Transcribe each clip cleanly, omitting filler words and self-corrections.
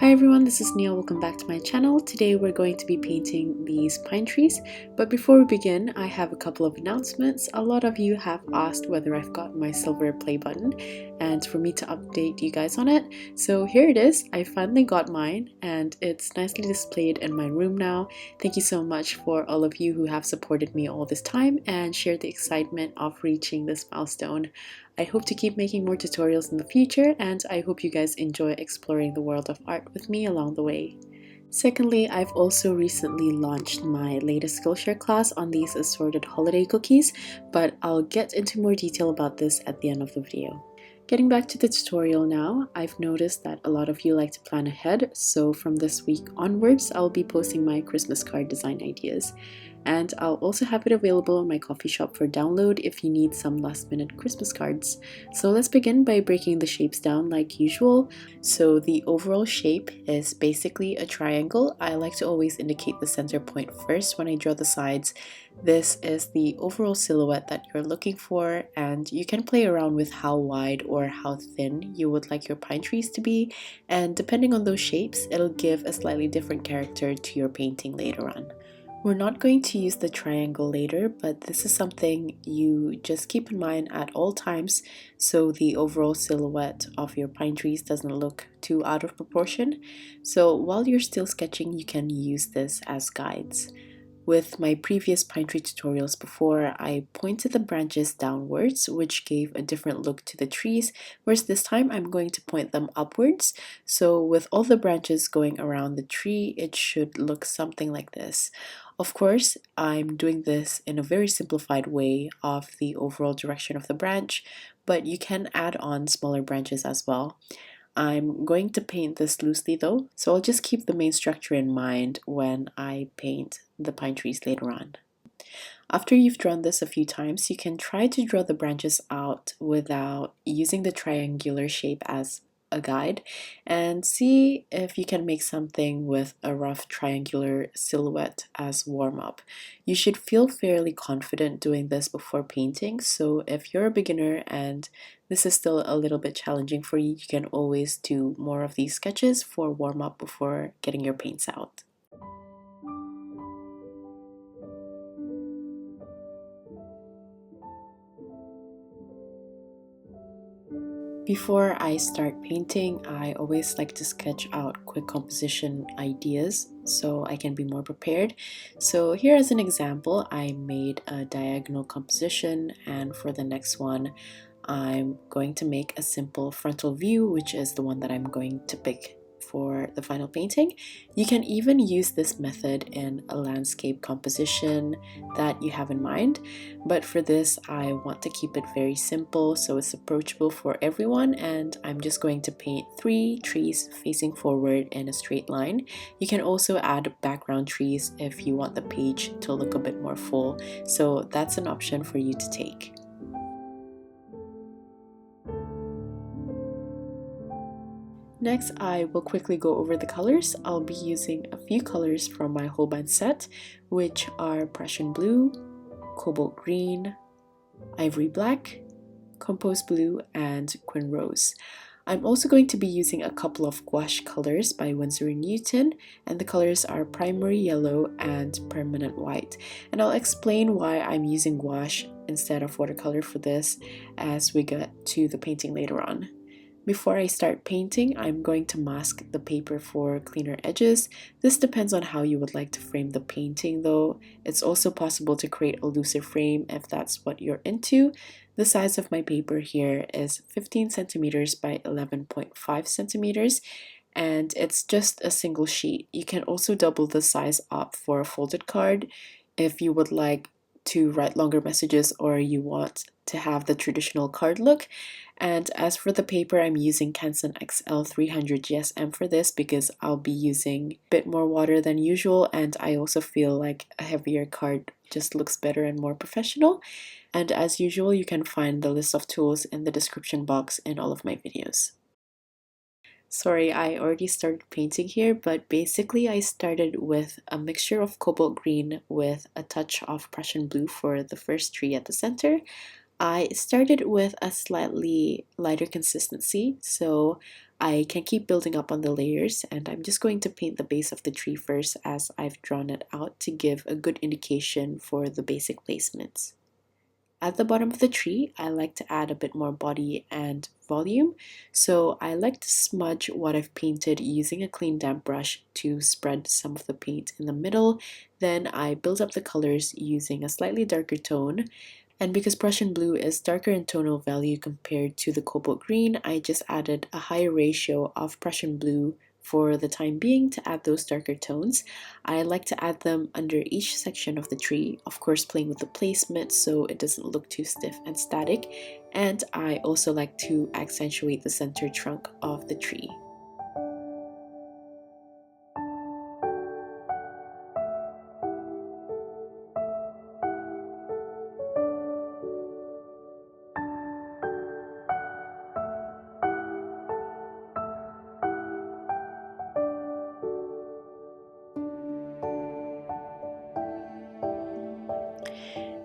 Hi everyone, this is Neil. Welcome back to my channel. Today we're going to be painting these pine trees, but before we begin, I have a couple of announcements. A lot of you have asked whether I've gotten my silver play button and for me to update you guys on it. So here it is. I finally got mine and it's nicely displayed in my room now. Thank you so much for all of you who have supported me all this time and shared the excitement of reaching this milestone. I hope to keep making more tutorials in the future, and I hope you guys enjoy exploring the world of art with me along the way. Secondly, I've also recently launched my latest Skillshare class on these assorted holiday cookies, but I'll get into more detail about this at the end of the video. Getting back to the tutorial now, I've noticed that a lot of you like to plan ahead, so from this week onwards, I'll be posting my Christmas card design ideas. And I'll also have it available on my coffee shop for download if you need some last minute Christmas cards. So let's begin by breaking the shapes down like usual. So the overall shape is basically a triangle. I like to always indicate the center point first when I draw the sides. This is the overall silhouette that you're looking for, and you can play around with how wide or how thin you would like your pine trees to be, and depending on those shapes, it'll give a slightly different character to your painting later on. We're not going to use the triangle later, but this is something you just keep in mind at all times so the overall silhouette of your pine trees doesn't look too out of proportion. So while you're still sketching, you can use this as guides. With my previous pine tree tutorials before, I pointed the branches downwards, which gave a different look to the trees, whereas this time I'm going to point them upwards. So with all the branches going around the tree, it should look something like this. Of course, I'm doing this in a very simplified way of the overall direction of the branch, but you can add on smaller branches as well. I'm going to paint this loosely though, so I'll just keep the main structure in mind when I paint the pine trees later on. After you've drawn this a few times, you can try to draw the branches out without using the triangular shape as a guide and see if you can make something with a rough triangular silhouette as warm-up. You should feel fairly confident doing this before painting, so if you're a beginner and this is still a little bit challenging for you, you can always do more of these sketches for warm-up before getting your paints out. Before I start painting, I always like to sketch out quick composition ideas so I can be more prepared. So here as an example, I made a diagonal composition, and for the next one, I'm going to make a simple frontal view, which is the one that I'm going to pick for the final painting. You can even use this method in a landscape composition that you have in mind, but for this I want to keep it very simple so it's approachable for everyone, and I'm just going to paint 3 trees facing forward in a straight line. You can also add background trees if you want the page to look a bit more full, so that's an option for you to take. Next, I will quickly go over the colors. I'll be using a few colors from my Holbein set, which are Prussian blue, cobalt green, ivory black, compost blue, and quin rose. I'm also going to be using a couple of gouache colors by Winsor & Newton, and the colors are primary yellow and permanent white. And I'll explain why I'm using gouache instead of watercolor for this as we get to the painting later on. Before I start painting, I'm going to mask the paper for cleaner edges. This depends on how you would like to frame the painting though. It's also possible to create a looser frame if that's what you're into. The size of my paper here is 15 centimeters by 11.5 centimeters, and it's just a single sheet. You can also double the size up for a folded card if you would like to write longer messages or you want to have the traditional card look. And as for the paper, I'm using Canson XL 300 GSM for this because I'll be using a bit more water than usual, and I also feel like a heavier card just looks better and more professional. And as usual, you can find the list of tools in the description box in all of my videos. Sorry, I already started painting here, but basically I started with a mixture of cobalt green with a touch of Prussian blue for the first tree at the center. I started with a slightly lighter consistency, so I can keep building up on the layers, and I'm just going to paint the base of the tree first as I've drawn it out to give a good indication for the basic placements. At the bottom of the tree, I like to add a bit more body and volume, so I like to smudge what I've painted using a clean damp brush to spread some of the paint in the middle. Then I build up the colors using a slightly darker tone, and because Prussian blue is darker in tonal value compared to the cobalt green, I just added a higher ratio of Prussian blue for the time being to add those darker tones. I like to add them under each section of the tree, of course playing with the placement so it doesn't look too stiff and static, and I also like to accentuate the center trunk of the tree.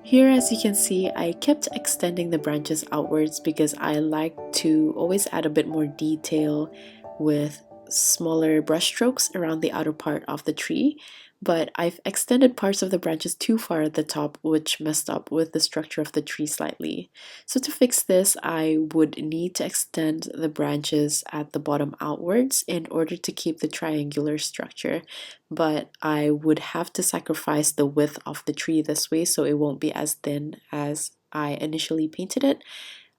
Here, as you can see, I kept extending the branches outwards because I like to always add a bit more detail with smaller brush strokes around the outer part of the tree, but I've extended parts of the branches too far at the top, which messed up with the structure of the tree slightly. So to fix this, I would need to extend the branches at the bottom outwards in order to keep the triangular structure, but I would have to sacrifice the width of the tree this way so it won't be as thin as I initially painted it.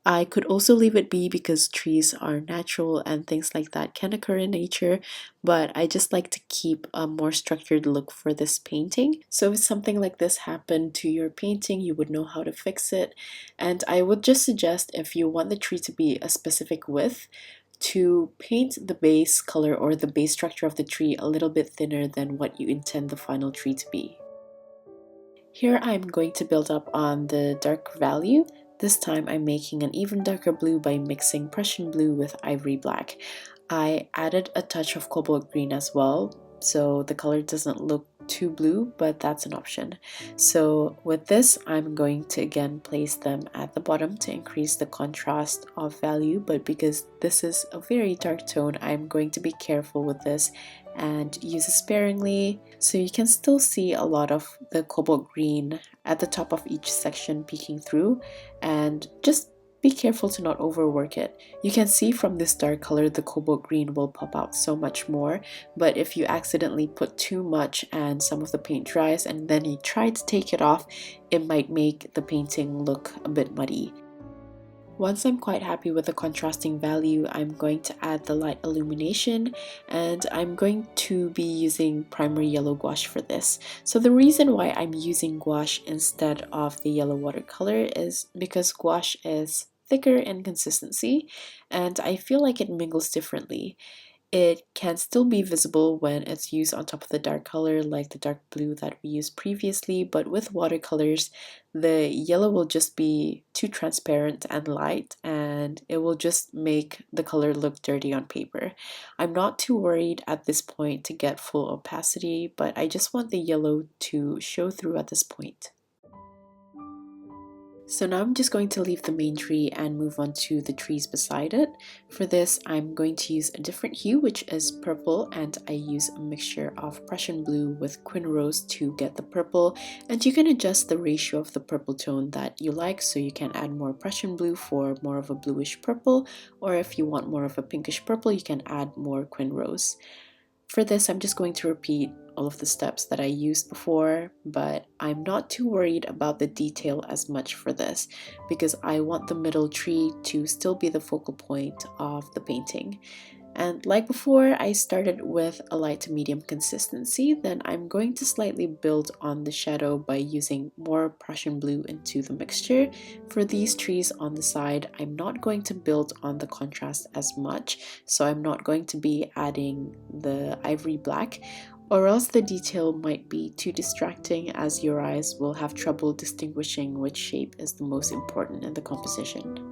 I could also leave it be because trees are natural and things like that can occur in nature, but I just like to keep a more structured look for this painting. So if something like this happened to your painting, you would know how to fix it. And I would just suggest, if you want the tree to be a specific width, to paint the base color or the base structure of the tree a little bit thinner than what you intend the final tree to be. Here I'm going to build up on the dark value. This time I'm making an even darker blue by mixing Prussian blue with ivory black. I added a touch of cobalt green as well, so the color doesn't look too blue, but that's an option. So with this, I'm going to again place them at the bottom to increase the contrast of value, but because this is a very dark tone, I'm going to be careful with this and use it sparingly, so you can still see a lot of the cobalt green at the top of each section peeking through, and just be careful to not overwork it. You can see from this dark color the cobalt green will pop out so much more, but if you accidentally put too much and some of the paint dries and then you try to take it off, it might make the painting look a bit muddy. Once I'm quite happy with the contrasting value, I'm going to add the light illumination, and I'm going to be using primary yellow gouache for this. So the reason why I'm using gouache instead of the yellow watercolor is because gouache is thicker in consistency, and I feel like it mingles differently. It can still be visible when it's used on top of the dark color like the dark blue that we used previously, but with watercolors, the yellow will just be too transparent and light, and it will just make the color look dirty on paper. I'm not too worried at this point to get full opacity, but I just want the yellow to show through at this point. So now I'm just going to leave the main tree and move on to the trees beside it. For this, I'm going to use a different hue, which is purple, and I use a mixture of Prussian blue with quin rose to get the purple, and you can adjust the ratio of the purple tone that you like, so you can add more Prussian blue for more of a bluish purple, or if you want more of a pinkish purple, you can add more quin rose. For this, I'm just going to repeat all of the steps that I used before, but I'm not too worried about the detail as much for this because I want the middle tree to still be the focal point of the painting. And like before, I started with a light to medium consistency, then I'm going to slightly build on the shadow by using more Prussian blue into the mixture. For these trees on the side, I'm not going to build on the contrast as much, so I'm not going to be adding the ivory black, or else the detail might be too distracting as your eyes will have trouble distinguishing which shape is the most important in the composition.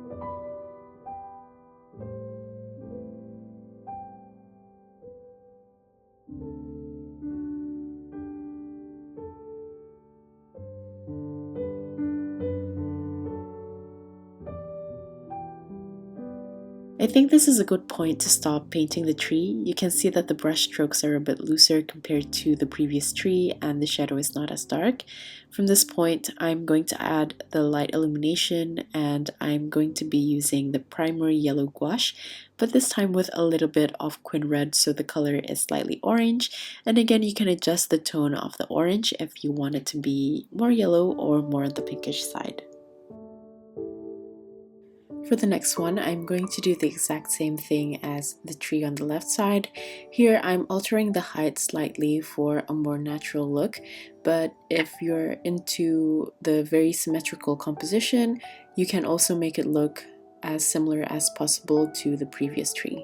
I think this is a good point to stop painting the tree. You can see that the brush strokes are a bit looser compared to the previous tree and the shadow is not as dark. From this point, I'm going to add the light illumination and I'm going to be using the primary yellow gouache, but this time with a little bit of quin red so the color is slightly orange. And again, you can adjust the tone of the orange if you want it to be more yellow or more on the pinkish side. For the next one, I'm going to do the exact same thing as the tree on the left side. Here, I'm altering the height slightly for a more natural look, but if you're into the very symmetrical composition, you can also make it look as similar as possible to the previous tree.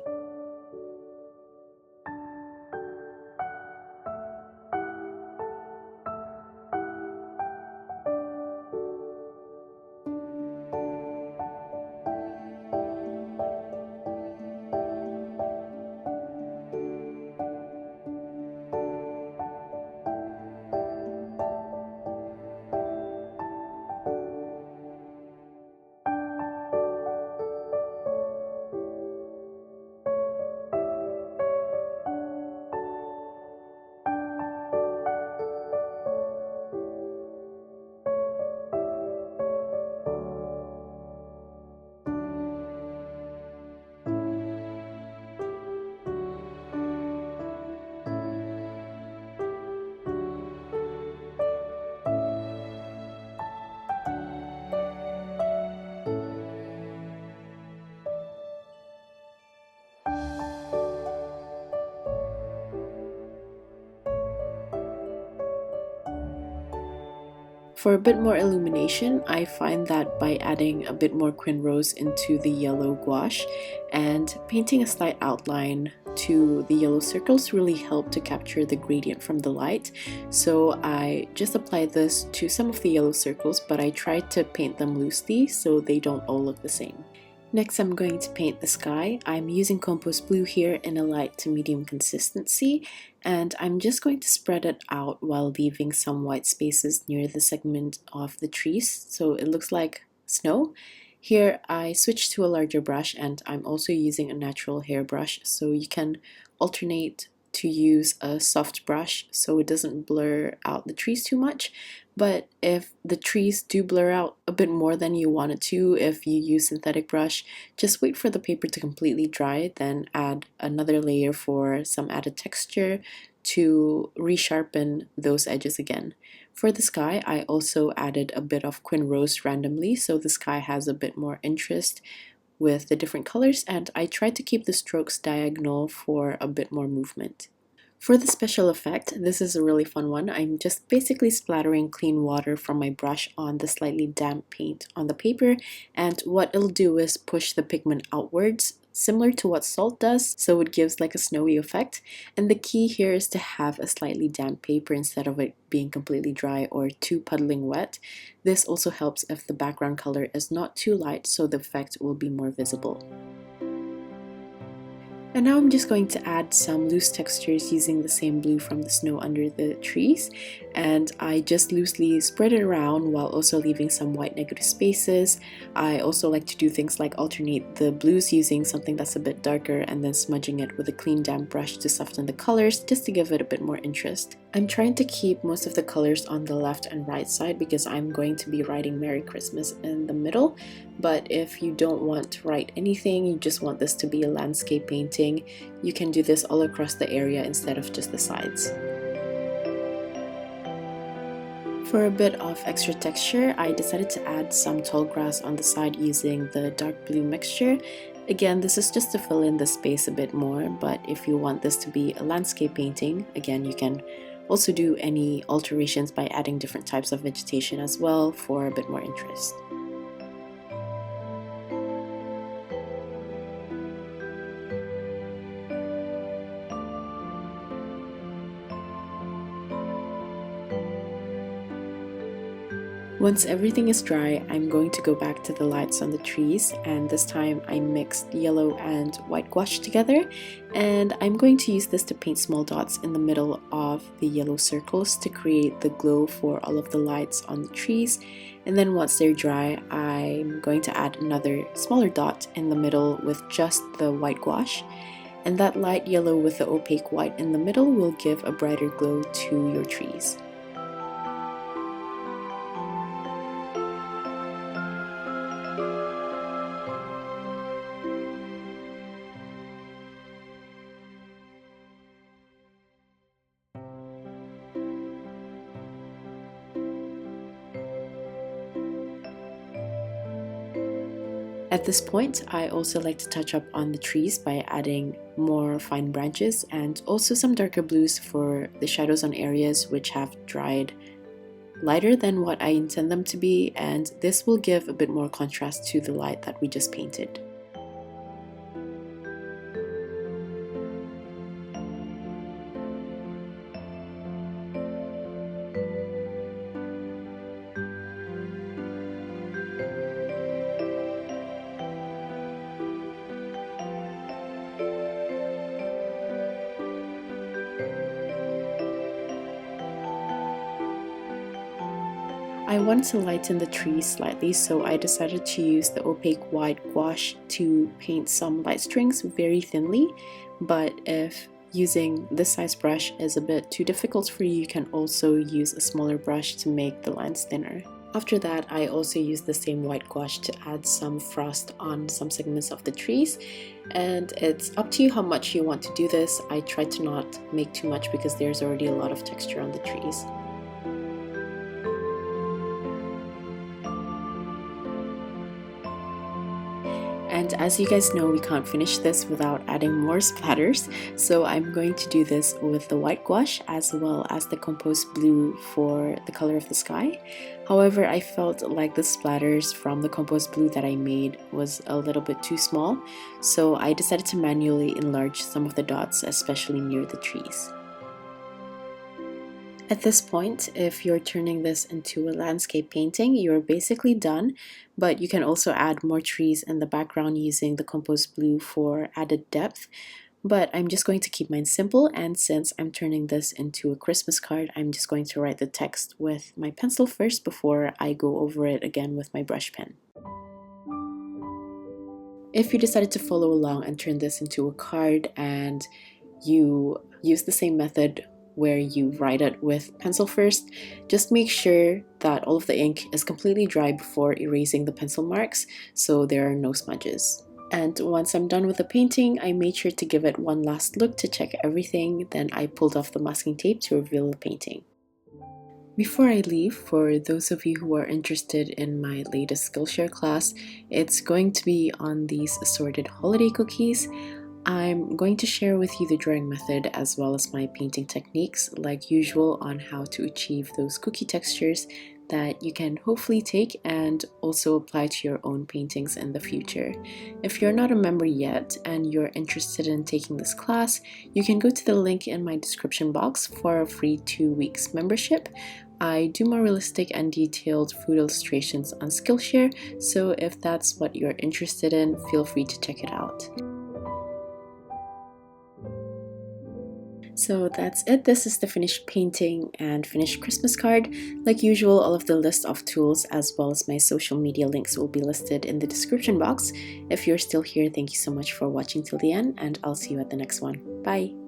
For a bit more illumination, I find that by adding a bit more quin rose into the yellow gouache and painting a slight outline to the yellow circles really help to capture the gradient from the light. So I just applied this to some of the yellow circles, but I tried to paint them loosely so they don't all look the same. Next, I'm going to paint the sky. I'm using compost blue here in a light to medium consistency, and I'm just going to spread it out while leaving some white spaces near the segment of the trees so it looks like snow. Here, I switched to a larger brush and I'm also using a natural hair brush, so you can alternate to use a soft brush so it doesn't blur out the trees too much. But if the trees do blur out a bit more than you want it to, if you use synthetic brush, just wait for the paper to completely dry, then add another layer for some added texture to resharpen those edges again. For the sky, I also added a bit of quin rose randomly, so the sky has a bit more interest with the different colors, and I tried to keep the strokes diagonal for a bit more movement. For the special effect, this is a really fun one. I'm just basically splattering clean water from my brush on the slightly damp paint on the paper, and what it'll do is push the pigment outwards, similar to what salt does, so it gives like a snowy effect. And the key here is to have a slightly damp paper instead of it being completely dry or too puddling wet. This also helps if the background color is not too light, so the effect will be more visible. And now I'm just going to add some loose textures using the same blue from the snow under the trees, and I just loosely spread it around while also leaving some white negative spaces. I also like to do things like alternate the blues using something that's a bit darker and then smudging it with a clean damp brush to soften the colors just to give it a bit more interest. I'm trying to keep most of the colors on the left and right side because I'm going to be writing Merry Christmas in the middle, but if you don't want to write anything, you just want this to be a landscape painting, you can do this all across the area instead of just the sides. For a bit of extra texture, I decided to add some tall grass on the side using the dark blue mixture. Again, this is just to fill in the space a bit more, but if you want this to be a landscape painting, again, you can also do any alterations by adding different types of vegetation as well for a bit more interest. Once everything is dry, I'm going to go back to the lights on the trees, and this time I mixed yellow and white gouache together, and I'm going to use this to paint small dots in the middle of the yellow circles to create the glow for all of the lights on the trees. And then once they're dry, I'm going to add another smaller dot in the middle with just the white gouache, and that light yellow with the opaque white in the middle will give a brighter glow to your trees. At this point, I also like to touch up on the trees by adding more fine branches and also some darker blues for the shadows on areas which have dried lighter than what I intend them to be, and this will give a bit more contrast to the light that we just painted. I wanted to lighten the trees slightly, so I decided to use the opaque white gouache to paint some light strings very thinly, but if using this size brush is a bit too difficult for you, you can also use a smaller brush to make the lines thinner. After that, I also used the same white gouache to add some frost on some segments of the trees, and it's up to you how much you want to do this. I tried to not make too much because there's already a lot of texture on the trees. And as you guys know, we can't finish this without adding more splatters, so I'm going to do this with the white gouache as well as the compost blue for the color of the sky. However, I felt like the splatters from the compost blue that I made was a little bit too small, so I decided to manually enlarge some of the dots, especially near the trees. At this point, if you're turning this into a landscape painting, you're basically done, but you can also add more trees in the background using the compost blue for added depth. But I'm just going to keep mine simple, and since I'm turning this into a Christmas card, I'm just going to write the text with my pencil first before I go over it again with my brush pen. If you decided to follow along and turn this into a card and you use the same method where you write it with pencil first, just make sure that all of the ink is completely dry before erasing the pencil marks so there are no smudges. And once I'm done with the painting, I made sure to give it one last look to check everything, then I pulled off the masking tape to reveal the painting. Before I leave, for those of you who are interested in my latest Skillshare class, it's going to be on these assorted holiday cookies. I'm going to share with you the drawing method as well as my painting techniques like usual on how to achieve those cookie textures that you can hopefully take and also apply to your own paintings in the future. If you're not a member yet and you're interested in taking this class, you can go to the link in my description box for a free 2 weeks membership. I do more realistic and detailed food illustrations on Skillshare, so if that's what you're interested in, feel free to check it out. So that's it. This is the finished painting and finished Christmas card. Like usual, all of the list of tools as well as my social media links will be listed in the description box. If you're still here, thank you so much for watching till the end, and I'll see you at the next one. Bye!